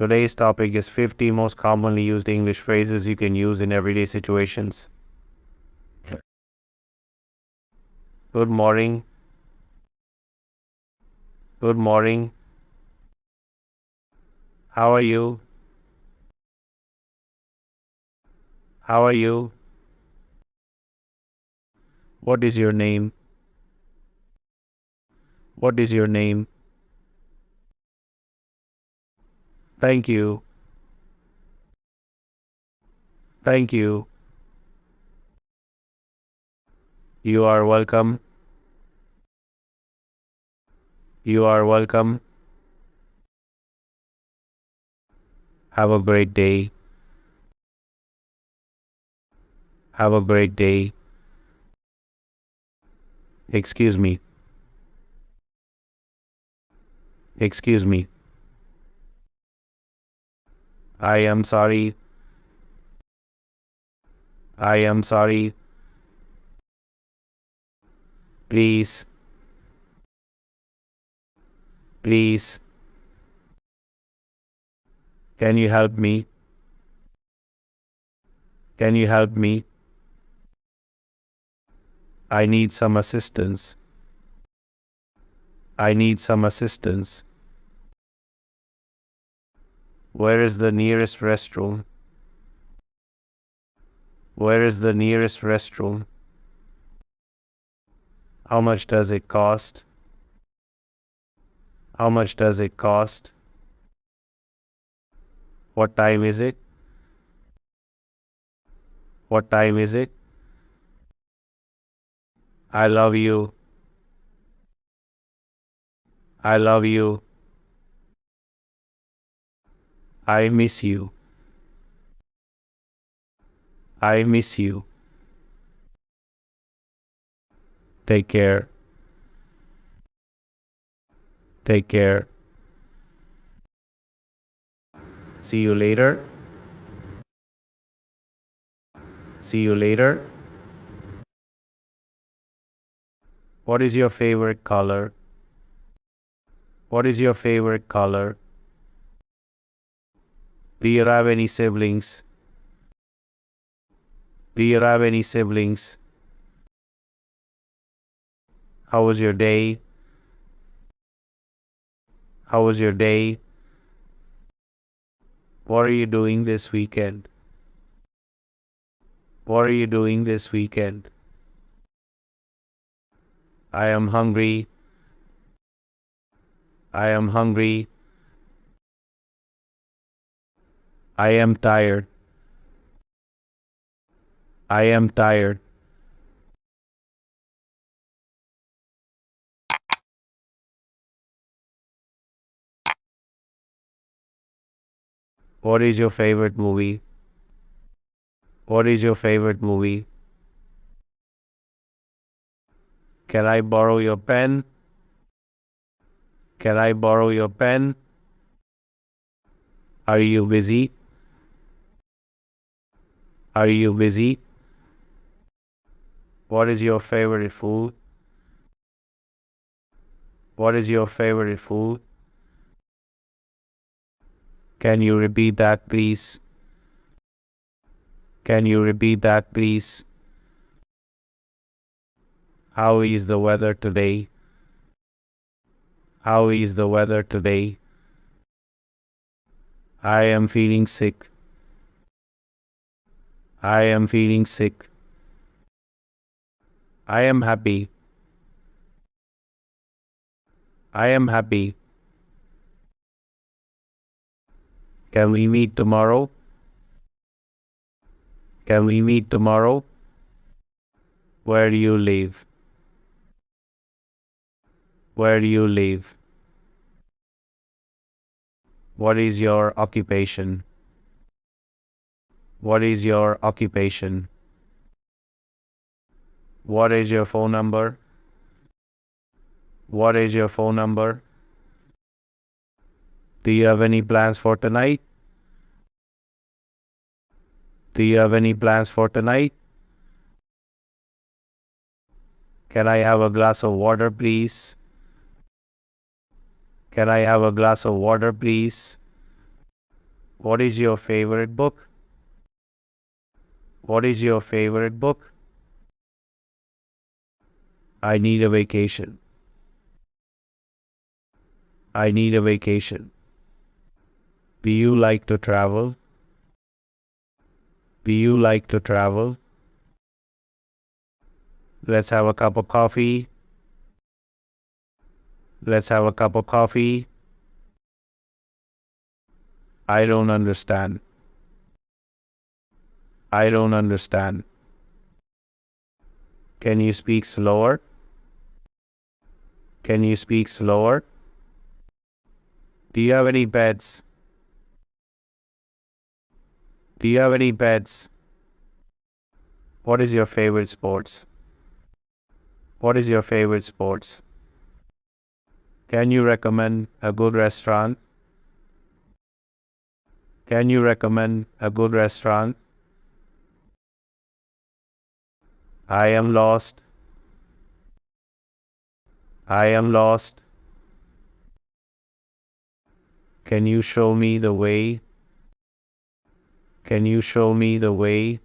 Today's topic is 50 most commonly used English phrases you can use in everyday situations. Good morning. Good morning. How are you? How are you? What is your name? What is your name? Thank you. Thank you. You are welcome. You are welcome. Have a great day. Have a great day. Excuse me. Excuse me. I am sorry. I am sorry. Please. Please. Can you help me? Can you help me? I need some assistance. I need some assistance. Where is the nearest restroom? Where is the nearest restroom? How much does it cost? How much does it cost? What time is it? What time is it? I love you. I love you. I miss you. I miss you. Take care. Take care. See you later. See you later. What is your favorite color? What is your favorite color? Do you have any siblings? Do you have any siblings? How was your day? How was your day? What are you doing this weekend? What are you doing this weekend? I am hungry. I am hungry. I am tired. I am tired. What is your favorite movie? What is your favorite movie? Can I borrow your pen? Can I borrow your pen? Are you busy? Are you busy? What is your favorite food? What is your favorite food? Can you repeat that, please? Can you repeat that, please? How is the weather today? How is the weather today? I am feeling sick. I am feeling sick. I am happy. I am happy. Can we meet tomorrow? Can we meet tomorrow? Where do you live? Where do you live? What is your occupation? What is your occupation? What is your phone number? What is your phone number? Do you have any plans for tonight? Do you have any plans for tonight? Can I have a glass of water, please? Can I have a glass of water, please? What is your favorite book? What is your favorite book? I need a vacation. I need a vacation. Do you like to travel? Do you like to travel? Let's have a cup of coffee. Let's have a cup of coffee. I don't understand. I don't understand. Can you speak slower? Can you speak slower? Do you have any pets? Do you have any pets? What is your favorite sports? What is your favorite sports? Can you recommend a good restaurant? Can you recommend a good restaurant? I am lost. I am lost. Can you show me the way? Can you show me the way?